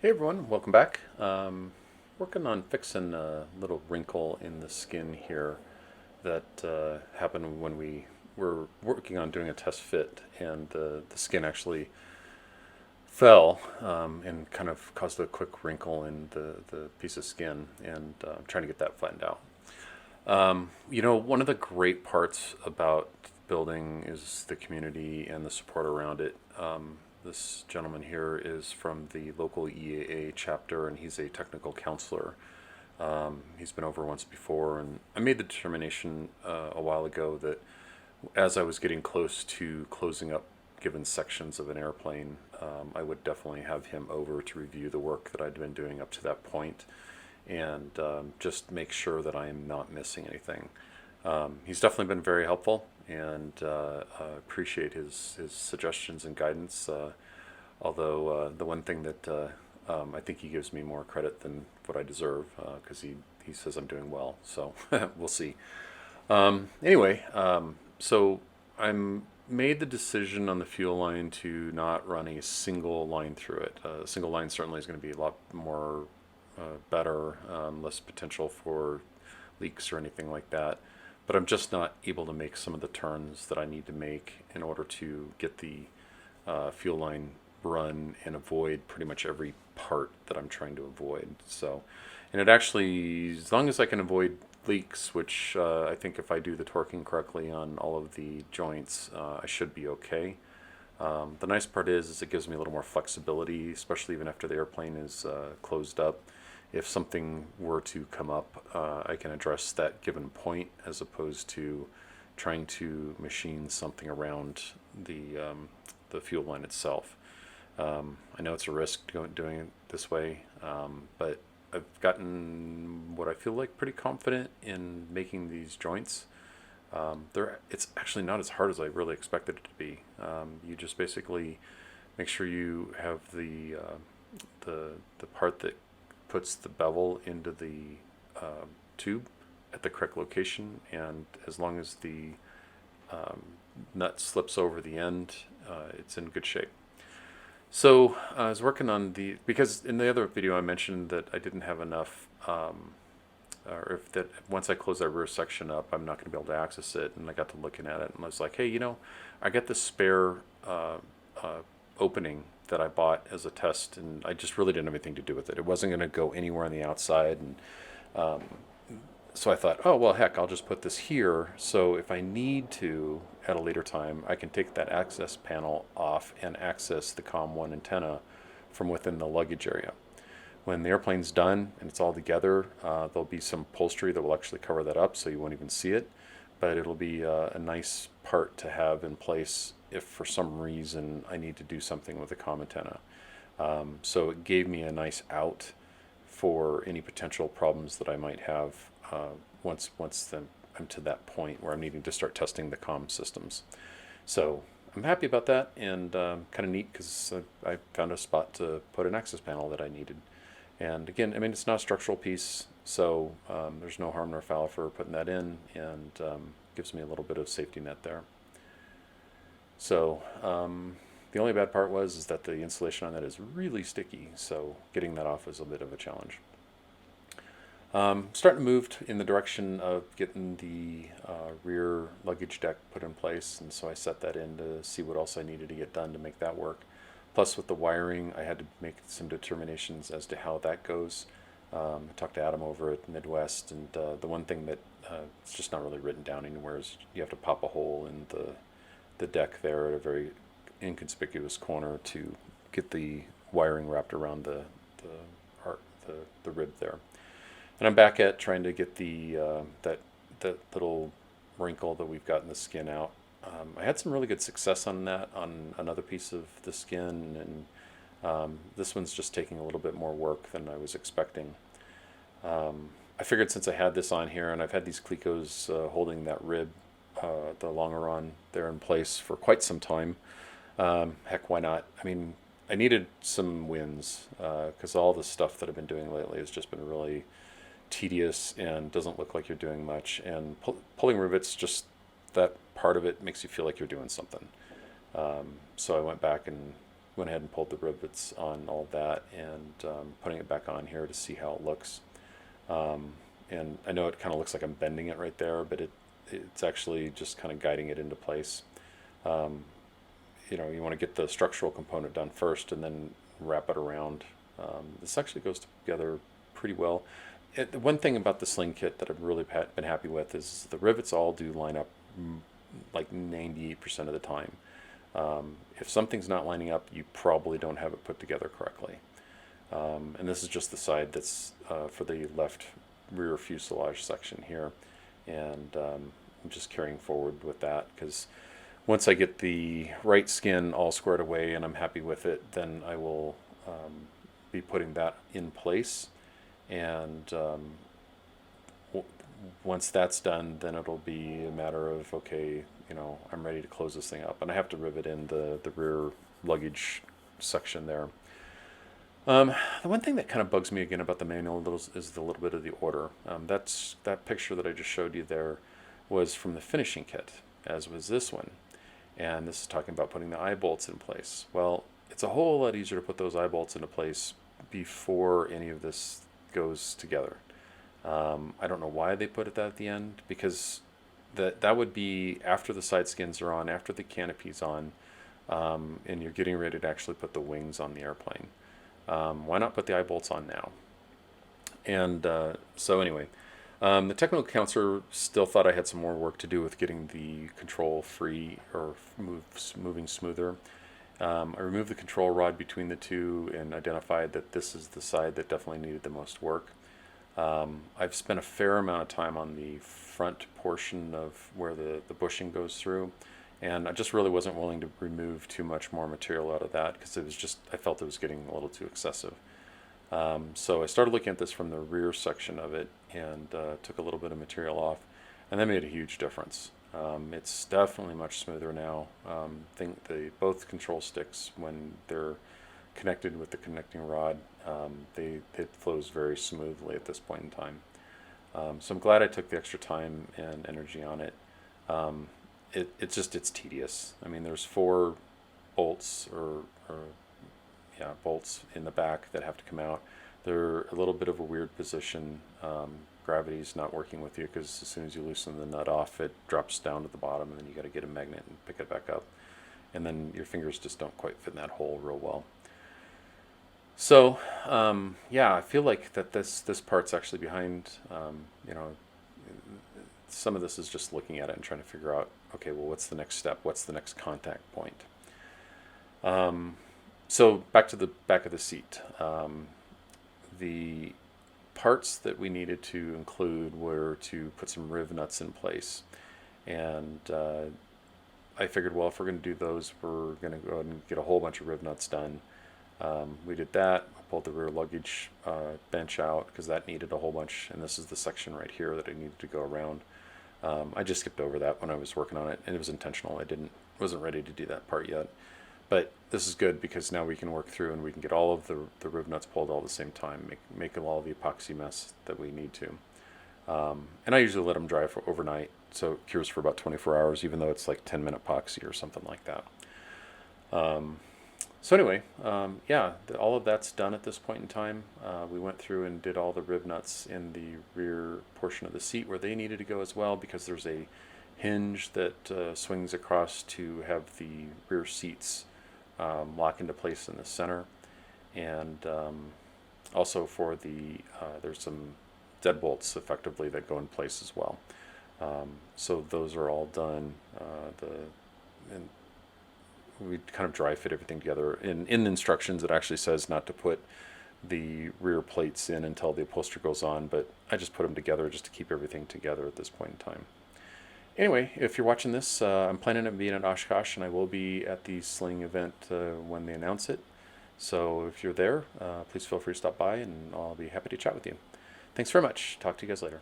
Hey everyone, welcome back. Working on fixing a little wrinkle in the skin here that happened when we were working on doing a test fit, and the skin actually fell and kind of caused a quick wrinkle in the piece of skin, and I'm trying to get that flattened out. One of the great parts about building is the community and the support around it. This gentleman here is from the local EAA chapter, and he's a technical counselor. He's been over once before, and I made the determination a while ago that as I was getting close to closing up given sections of an airplane, I would definitely have him over to review the work that I'd been doing up to that point and just make sure that I am not missing anything. He's definitely been very helpful, and I appreciate his suggestions and guidance. Although the one thing that I think he gives me more credit than what I deserve because he says I'm doing well. So we'll see. So I'm made the decision on the fuel line to not run a single line through it. A single line certainly is going to be a lot more better, less potential for leaks or anything like that. But I'm just not able to make some of the turns that I need to make in order to get the fuel line run and avoid pretty much every part that I'm trying to avoid. So, and it actually, as long as I can avoid leaks, which I think if I do the torquing correctly on all of the joints, I should be okay. The nice part is it gives me a little more flexibility, especially even after the airplane is closed up. If something were to come up, I can address that given point as opposed to trying to machine something around the fuel line itself. I know it's a risk doing it this way, but I've gotten what I feel like pretty confident in making these joints. It's actually not as hard as I really expected it to be. You just basically make sure you have the part that puts the bevel into the tube at the correct location, and as long as the nut slips over the end, it's in good shape. So I was working on because in the other video I mentioned that I didn't have enough, or if that once I close that rear section up, I'm not going to be able to access it. And I got to looking at it, and I was like, hey, I got this spare opening that I bought as a test, and I just really didn't have anything to do with it. It wasn't going to go anywhere on the outside, and so I thought, oh, well, heck, I'll just put this here. So if I need to at a later time, I can take that access panel off and access the COM1 antenna from within the luggage area. When the airplane's done and it's all together, there'll be some upholstery that will actually cover that up so you won't even see it. But it'll be a nice part to have in place if for some reason I need to do something with the COM antenna. So it gave me a nice out for any potential problems that I might have once I'm to that point where I'm needing to start testing the comm systems. So I'm happy about that, and kind of neat because I found a spot to put an access panel that I needed. And again, I mean, it's not a structural piece, so there's no harm nor foul for putting that in, and gives me a little bit of safety net there. So the only bad part is that the insulation on that is really sticky, so getting that off is a bit of a challenge. Starting to move in the direction of getting the rear luggage deck put in place, and so I set that in to see what else I needed to get done to make that work. Plus, with the wiring, I had to make some determinations as to how that goes. I talked to Adam over at Midwest, and the one thing that it's just not really written down anywhere is you have to pop a hole in the deck there at a very inconspicuous corner to get the wiring wrapped around the rib there. And I'm back at trying to get that little wrinkle that we've got in the skin out. I had some really good success on that on another piece of the skin, and this one's just taking a little bit more work than I was expecting. I figured since I had this on here, and I've had these Clecos holding that rib, the longeron there in place for quite some time. Heck, why not? I mean, I needed some wins because all the stuff that I've been doing lately has just been really tedious and doesn't look like you're doing much, and pulling rivets, just that part of it makes you feel like you're doing something. So I went back and went ahead and pulled the rivets on all that and putting it back on here to see how it looks. And I know it kind of looks like I'm bending it right there, but it's actually just kind of guiding it into place. Um, you know, you want to get the structural component done first and then wrap it around. This actually goes together pretty well. The one thing about the sling kit that I've really been happy with is the rivets all do line up like 98% of the time. If something's not lining up, you probably don't have it put together correctly. And this is just the side that's for the left rear fuselage section here. And I'm just carrying forward with that because once I get the right skin all squared away and I'm happy with it, then I will be putting that in place. And once that's done, then it'll be a matter of, okay, you know, I'm ready to close this thing up. And I have to rivet in the rear luggage section there. The one thing that kind of bugs me again about the manual is the little bit of the order. That picture that I just showed you there was from the finishing kit, as was this one. And this is talking about putting the eye bolts in place. Well, it's a whole lot easier to put those eye bolts into place before any of this goes together. I don't know why they put it that at the end, because that would be after the side skins are on, after the canopy's on, and you're getting ready to actually put the wings on the airplane. Why not put the eye bolts on now? And so anyway, the technical counselor still thought I had some more work to do with getting the control free or moving smoother. I removed the control rod between the two and identified that this is the side that definitely needed the most work. I've spent a fair amount of time on the front portion of where the bushing goes through, and I just really wasn't willing to remove too much more material out of that because it was just, I felt it was getting a little too excessive. So I started looking at this from the rear section of it and took a little bit of material off, and that made a huge difference. It's definitely much smoother now. Both control sticks, when they're connected with the connecting rod, it flows very smoothly at this point in time. So I'm glad I took the extra time and energy on it. It's tedious. I mean, there's 4 bolts bolts in the back that have to come out. They're a little bit of a weird position. Gravity's not working with you because as soon as you loosen the nut off, it drops down to the bottom, and then you got to get a magnet and pick it back up. And then your fingers just don't quite fit in that hole real well. So I feel like that this part's actually behind. Some of this is just looking at it and trying to figure out, okay, well, what's the next step? What's the next contact point? So back to the back of the seat. The parts that we needed to include were to put some Rivnuts in place. And I figured, well, if we're going to do those, we're going to go ahead and get a whole bunch of Rivnuts done. We did that. I pulled the rear luggage bench out because that needed a whole bunch. And this is the section right here that I needed to go around. I just skipped over that when I was working on it, and it was intentional. Wasn't ready to do that part yet. But this is good because now we can work through and we can get all of the Rivnuts pulled all at the same time, make all the epoxy mess that we need to. And I usually let them dry for overnight, so it cures for about 24 hours, even though it's like 10-minute epoxy or something like that. So anyway, all of that's done at this point in time. We went through and did all the Rivnuts in the rear portion of the seat where they needed to go as well, because there's a hinge that swings across to have the rear seats lock into place in the center. And also for there's some deadbolts effectively that go in place as well. So those are all done. And we kind of dry fit everything together. In the instructions, it actually says not to put the rear plates in until the upholstery goes on, but I just put them together just to keep everything together at this point in time. Anyway, if you're watching this, I'm planning on being at Oshkosh, and I will be at the Sling event when they announce it. So if you're there, please feel free to stop by, and I'll be happy to chat with you. Thanks very much. Talk to you guys later.